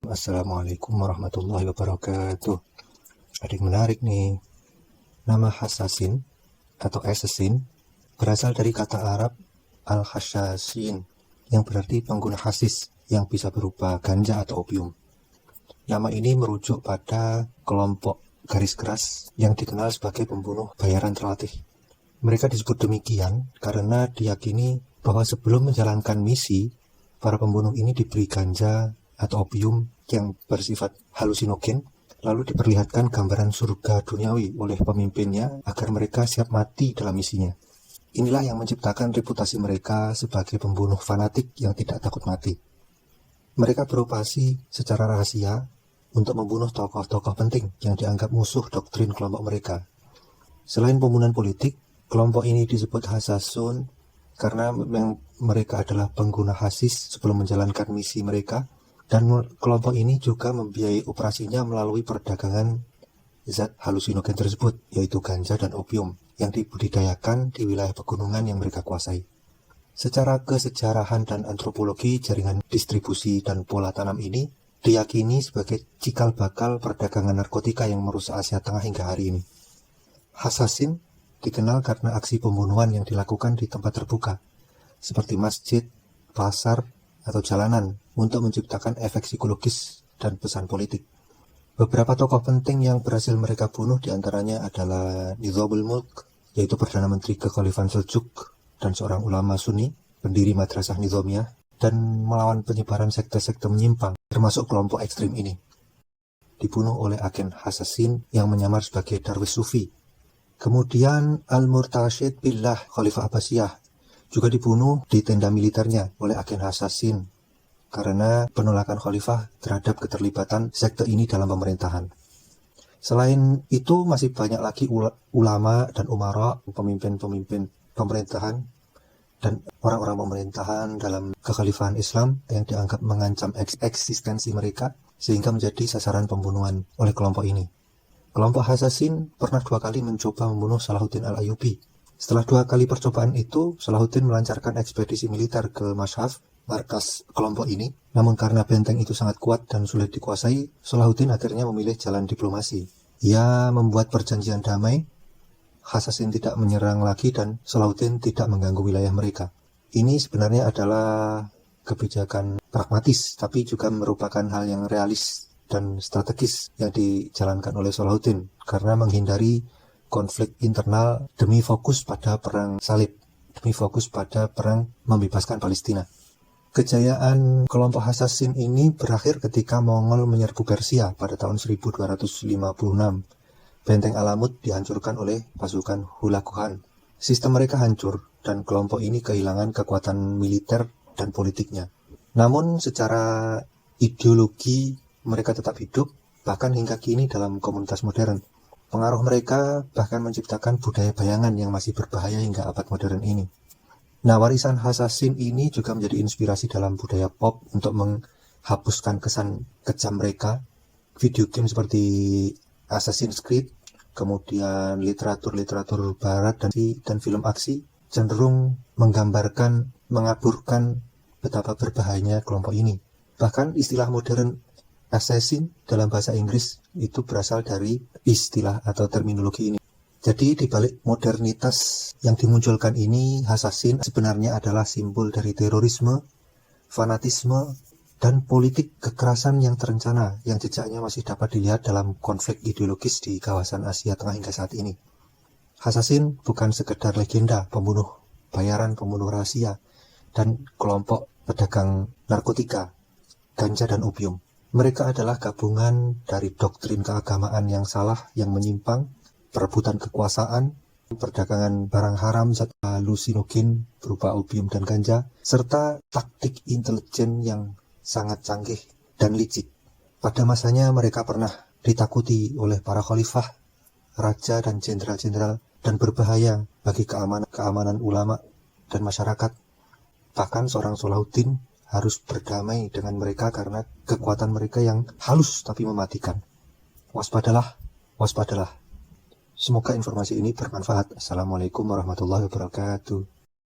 Assalamualaikum warahmatullahi wabarakatuh. Ada yang menarik nih. Nama Hasasin atau assassin berasal dari kata Arab al-hashasin yang berarti pengguna hasis yang bisa berupa ganja atau opium. Nama ini merujuk pada kelompok garis keras yang dikenal sebagai pembunuh bayaran terlatih. Mereka disebut demikian karena diyakini bahwa sebelum menjalankan misi, para pembunuh ini diberi ganja atau opium yang bersifat halusinogen, lalu diperlihatkan gambaran surga duniawi oleh pemimpinnya agar mereka siap mati dalam misinya. Inilah yang menciptakan reputasi mereka sebagai pembunuh fanatik yang tidak takut mati. Mereka beroperasi secara rahasia untuk membunuh tokoh-tokoh penting yang dianggap musuh doktrin kelompok mereka. Selain pembunuhan politik, kelompok ini disebut Hasasun karena mereka adalah pengguna hasis sebelum menjalankan misi mereka, dan kelompok ini juga membiayai operasinya melalui perdagangan zat halusinogen tersebut, yaitu ganja dan opium yang dibudidayakan di wilayah pegunungan yang mereka kuasai. Secara kesejarahan dan antropologi, jaringan distribusi dan pola tanam ini diyakini sebagai cikal bakal perdagangan narkotika yang merusak Asia Tengah hingga hari ini. Hasasin dikenal karena aksi pembunuhan yang dilakukan di tempat terbuka, seperti masjid, pasar, atau jalanan, untuk menciptakan efek psikologis dan pesan politik. Beberapa tokoh penting yang berhasil mereka bunuh diantaranya adalah Nizamul Mulk, yaitu Perdana Menteri Kekhalifahan Seljuk dan seorang ulama Sunni, pendiri Madrasah Nizamiyah, dan melawan penyebaran sekte-sekte menyimpang, termasuk kelompok ekstrim ini. Dibunuh oleh agen Hasasin yang menyamar sebagai Darwis Sufi. Kemudian Al-Murtasyid Billah, Khalifah Abbasiyah, juga dibunuh di tenda militernya oleh agen Hasasin karena penolakan khalifah terhadap keterlibatan sekte ini dalam pemerintahan. Selain itu masih banyak lagi ulama dan umara, pemimpin-pemimpin pemerintahan dan orang-orang pemerintahan dalam kekhalifahan Islam yang dianggap mengancam eksistensi mereka sehingga menjadi sasaran pembunuhan oleh kelompok ini. Kelompok Hasasin pernah 2 kali mencoba membunuh Salahuddin Al-Ayyubi. Setelah 2 kali percobaan itu, Salahuddin melancarkan ekspedisi militer ke Mashhad, markas kelompok ini. Namun karena benteng itu sangat kuat dan sulit dikuasai, Salahuddin akhirnya memilih jalan diplomasi. Ia membuat perjanjian damai, Hasasin tidak menyerang lagi dan Salahuddin tidak mengganggu wilayah mereka. Ini sebenarnya adalah kebijakan pragmatis, tapi juga merupakan hal yang realis dan strategis yang dijalankan oleh Salahuddin karena menghindari konflik internal demi fokus pada perang salib, demi fokus pada perang membebaskan Palestina. Kejayaan kelompok Hasasin ini berakhir ketika Mongol menyerbu Persia pada tahun 1256. Benteng Alamut dihancurkan oleh pasukan Hulagu Khan. Sistem mereka hancur dan kelompok ini kehilangan kekuatan militer dan politiknya. Namun secara ideologi mereka tetap hidup, bahkan hingga kini dalam komunitas modern. Pengaruh mereka bahkan menciptakan budaya bayangan yang masih berbahaya hingga abad modern ini. Nah, warisan Hasasin ini juga menjadi inspirasi dalam budaya pop untuk menghapuskan kesan kejam mereka. Video game seperti Assassin's Creed, kemudian literatur barat dan film aksi cenderung menggambarkan, mengaburkan betapa berbahayanya kelompok ini. Bahkan istilah modern assassin dalam bahasa Inggris itu berasal dari istilah atau terminologi ini. Jadi di balik modernitas yang dimunculkan ini, Hasasin sebenarnya adalah simbol dari terorisme, fanatisme, dan politik kekerasan yang terencana yang jejaknya masih dapat dilihat dalam konflik ideologis di kawasan Asia Tengah hingga saat ini. Hasasin bukan sekedar legenda pembunuh bayaran, pembunuh rahasia, dan kelompok pedagang narkotika, ganja dan opium. Mereka adalah gabungan dari doktrin keagamaan yang salah, yang menyimpang, perebutan kekuasaan, perdagangan barang haram, zat halusinogen berupa opium dan ganja, serta taktik intelijen yang sangat canggih dan licik. Pada masanya mereka pernah ditakuti oleh para khalifah, raja dan jenderal-jenderal, dan berbahaya bagi keamanan ulama dan masyarakat. Bahkan seorang Salahuddin harus berdamai dengan mereka karena kekuatan mereka yang halus tapi mematikan. Waspadalah, waspadalah. Semoga informasi ini bermanfaat. Assalamualaikum warahmatullahi wabarakatuh.